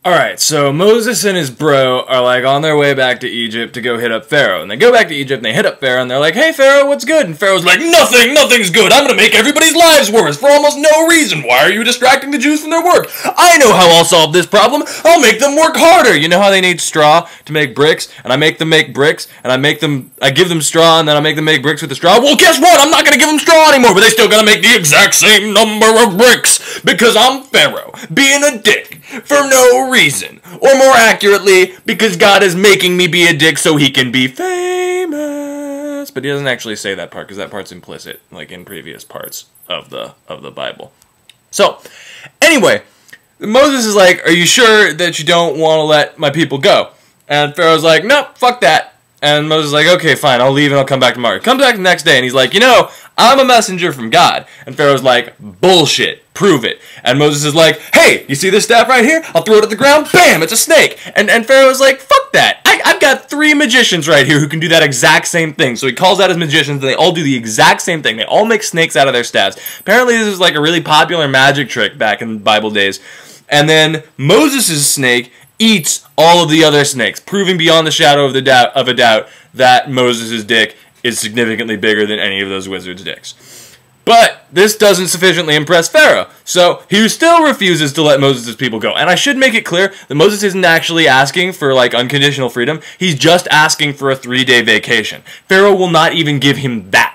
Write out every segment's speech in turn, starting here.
Alright, so Moses and his bro are like on their way back to Egypt to go hit up Pharaoh. And they go back to Egypt and they hit up Pharaoh and they're like, "Hey Pharaoh, what's good?" And Pharaoh's like, "Nothing's good. I'm gonna make everybody's lives worse for almost no reason. Why are you distracting the Jews from their work? I know how I'll solve this problem. I'll make them work harder." You know how they need straw to make bricks? And I make them make bricks, and I give them straw, and then I make them make bricks with the straw. Well, guess what? I'm not gonna give them straw anymore, but they still gotta make the exact same number of bricks because I'm Pharaoh, being a dick for no reason. Or more accurately, because God is making me be a dick so he can be famous. But he doesn't actually say that part, because that part's implicit, like in previous parts of the Bible. So, anyway, Moses is like, "Are you sure that you don't want to let my people go?" And Pharaoh's like, "Nope, fuck that." And Moses is like, "Okay, fine, I'll leave and I'll come back tomorrow." He comes back the next day and he's like, "I'm a messenger from God." And Pharaoh's like, "Bullshit, prove it." And Moses is like, "Hey, you see this staff right here? I'll throw it at the ground, bam, it's a snake." And Pharaoh's like, "Fuck that. I've got 3 magicians right here who can do that exact same thing." So he calls out his magicians and they all do the exact same thing. They all make snakes out of their staffs. Apparently this is like a really popular magic trick back in Bible days. And then Moses' snake eats all of the other snakes, proving beyond the shadow of a doubt that Moses' dick is significantly bigger than any of those wizards' dicks. But this doesn't sufficiently impress Pharaoh, so he still refuses to let Moses' people go. And I should make it clear that Moses isn't actually asking for like unconditional freedom. He's just asking for a 3-day vacation. Pharaoh will not even give him that.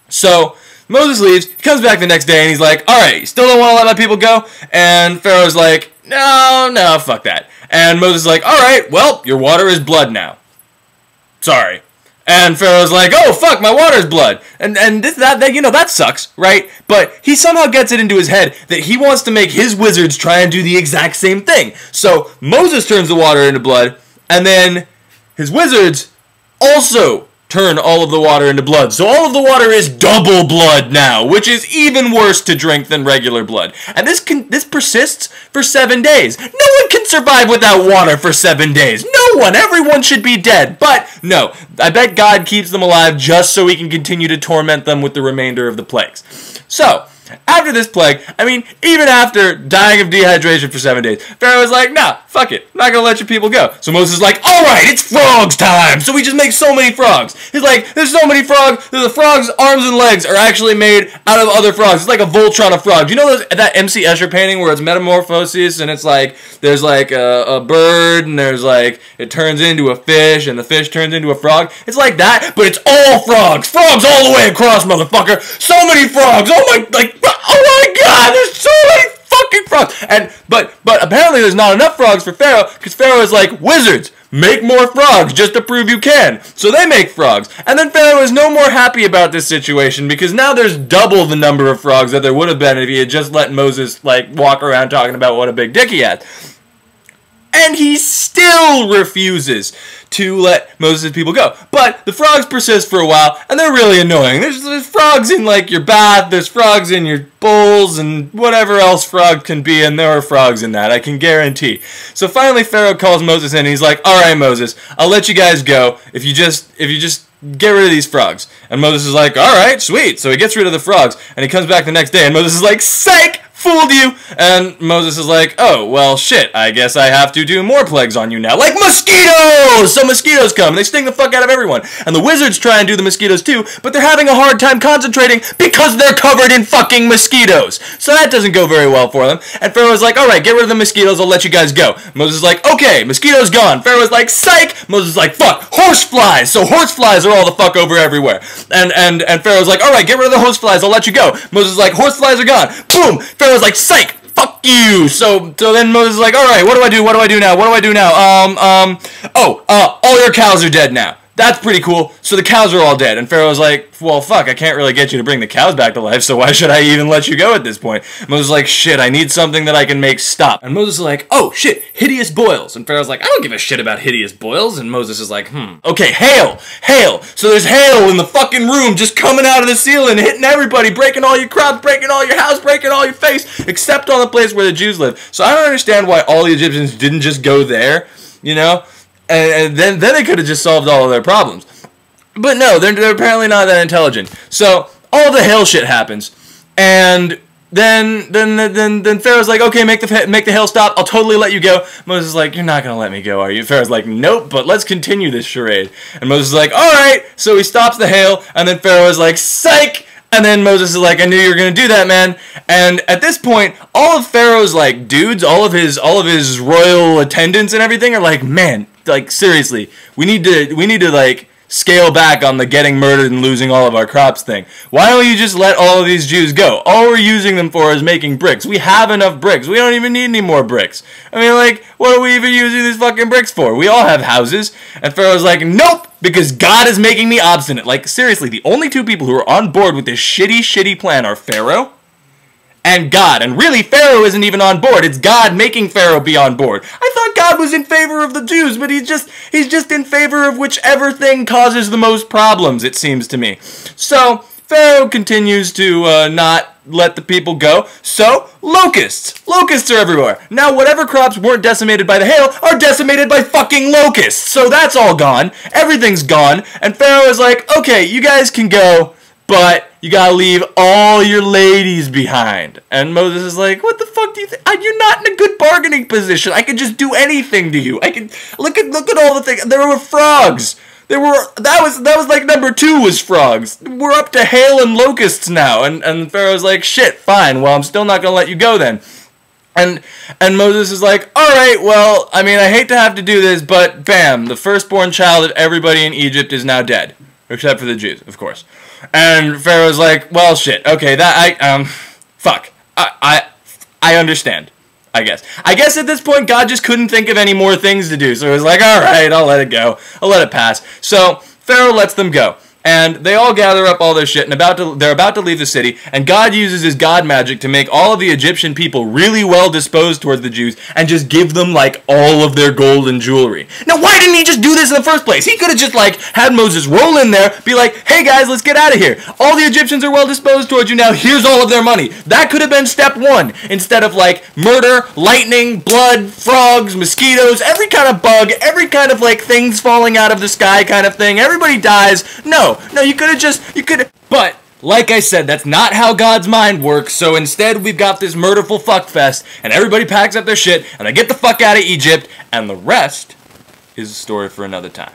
So Moses leaves, he comes back the next day and he's like, "Alright, you still don't want to let my people go?" And Pharaoh's like, No, fuck that." And Moses is like, "Alright, well, your water is blood now. Sorry." And Pharaoh's like, "Oh, fuck, my water's blood." And that sucks, right? But he somehow gets it into his head that he wants to make his wizards try and do the exact same thing. So Moses turns the water into blood, and then his wizards also turn all of the water into blood. So all of the water is double blood now, which is even worse to drink than regular blood. And this persists for 7 days. No one can survive without water for 7 days. No one. Everyone should be dead. But no, I bet God keeps them alive just so he can continue to torment them with the remainder of the plagues. So after this plague, even after dying of dehydration for 7 days, Pharaoh was like, "Nah, fuck it. I'm not going to let your people go." So Moses is like, "Alright, it's frogs time!" So we just make so many frogs. He's like, "There's so many frogs. The frogs' arms and legs are actually made out of other frogs. It's like a Voltron of frogs." You know that M.C. Escher painting where it's metamorphosis and it's like, there's like a bird and there's like, it turns into a fish and the fish turns into a frog? It's like that, but it's all frogs. Frogs all the way across, motherfucker. So many frogs. Oh my god, there's so many fucking frogs. But apparently there's not enough frogs for Pharaoh, because Pharaoh is like, "Wizards, make more frogs just to prove you can." So they make frogs. And then Pharaoh is no more happy about this situation, because now there's double the number of frogs that there would have been if he had just let Moses walk around talking about what a big dick he had. And he still refuses to let Moses' people go. But the frogs persist for a while, and they're really annoying. There's frogs in, your bath, there's frogs in your bowls, and whatever else frog can be, and there are frogs in that, I can guarantee. So finally Pharaoh calls Moses in, and he's like, "Alright, Moses, I'll let you guys go if you just get rid of these frogs." And Moses is like, "Alright, sweet." So he gets rid of the frogs, and he comes back the next day, and Moses is like, "Psych! Fooled you!" And Moses is like, "Oh, well, shit, I guess I have to do more plagues on you now. Like mosquitoes!" So mosquitoes come, and they sting the fuck out of everyone. And the wizards try and do the mosquitoes too, but they're having a hard time concentrating because they're covered in fucking mosquitoes. So that doesn't go very well for them. And Pharaoh's like, "Alright, get rid of the mosquitoes, I'll let you guys go." Moses is like, "Okay, mosquitoes gone." Pharaoh's like, "Psych!" Moses is like, "Fuck, horseflies!" So horseflies are all the fuck over everywhere. And Pharaoh's like, "Alright, get rid of the horseflies, I'll let you go." Moses is like, "Horseflies are gone." Boom! Pharaoh's like, "Psych! Fuck you!" So then Moses is like, "Alright, what do I do? What do I do now? What do I do now? All your cows are dead now." That's pretty cool. So the cows are all dead. And Pharaoh's like, "Well, fuck, I can't really get you to bring the cows back to life, so why should I even let you go at this point?" Moses is like, "Shit, I need something that I can make stop." And Moses is like, "Oh, shit, hideous boils." And Pharaoh's like, "I don't give a shit about hideous boils." And Moses is like, "Okay, hail. So there's hail in the fucking room just coming out of the ceiling, hitting everybody, breaking all your crops, breaking all your house, breaking all your face, except on the place where the Jews live." So I don't understand why all the Egyptians didn't just go there, And then they could have just solved all of their problems. But no, they're apparently not that intelligent. So all the hail shit happens, and then Pharaoh's like, okay, make the hail stop. I'll totally let you go. Moses is like, you're not gonna let me go, are you? Pharaoh's like, nope, but let's continue this charade. And Moses is like, all right. So he stops the hail, and then Pharaoh is like, psych. And then Moses is like, I knew you were gonna do that, man. And at this point, all of Pharaoh's like dudes, all of his royal attendants and everything are like, man, like seriously, we need to like scale back on the getting murdered and losing all of our crops thing. Why don't you just let all of these Jews go? All we're using them for is making bricks. We have enough bricks. We don't even need any more bricks. I mean, like, what are we even using these fucking bricks for? We all have houses. And Pharaoh's like, nope, because God is making me obstinate. Like, seriously, the only two people who are on board with this shitty plan are Pharaoh and God. And really, Pharaoh isn't even on board. It's God making Pharaoh be on board. I thought God was in favor of the Jews, but he's just in favor of whichever thing causes the most problems, it seems to me. So Pharaoh continues to not let the people go. So locusts are everywhere. Now whatever crops weren't decimated by the hail are decimated by fucking locusts. So that's all gone. Everything's gone. And Pharaoh is like, okay, you guys can go, but you gotta leave all your ladies behind. And Moses is like, what the fuck do you think? You're not in a good bargaining position. I could just do anything to you. I can look at all the things. There were frogs. That was like number 2 was frogs. We're up to hail and locusts now. And Pharaoh's like, shit, fine. Well, I'm still not gonna let you go then. And Moses is like, all right, well, I mean, I hate to have to do this, but bam, the firstborn child of everybody in Egypt is now dead, except for the Jews, of course. And Pharaoh's like, well, shit, okay, fuck. I understand, I guess. I guess at this point, God just couldn't think of any more things to do, so he was like, all right, I'll let it go. I'll let it pass. So Pharaoh lets them go. And they all gather up all their shit, and they're about to leave the city, and God uses his God magic to make all of the Egyptian people really well disposed towards the Jews, and just give them, like, all of their gold and jewelry. Now, why didn't he just do this in the first place? He could have just, like, had Moses roll in there, be like, hey guys, let's get out of here. All the Egyptians are well disposed towards you now, here's all of their money. That could have been step 1, instead of, like, murder, lightning, blood, frogs, mosquitoes, every kind of bug, every kind of, like, things falling out of the sky kind of thing. Everybody dies. No, you could have. But, like I said, that's not how God's mind works, so instead we've got this murderful fuckfest, and everybody packs up their shit, and they get the fuck out of Egypt, and the rest is a story for another time.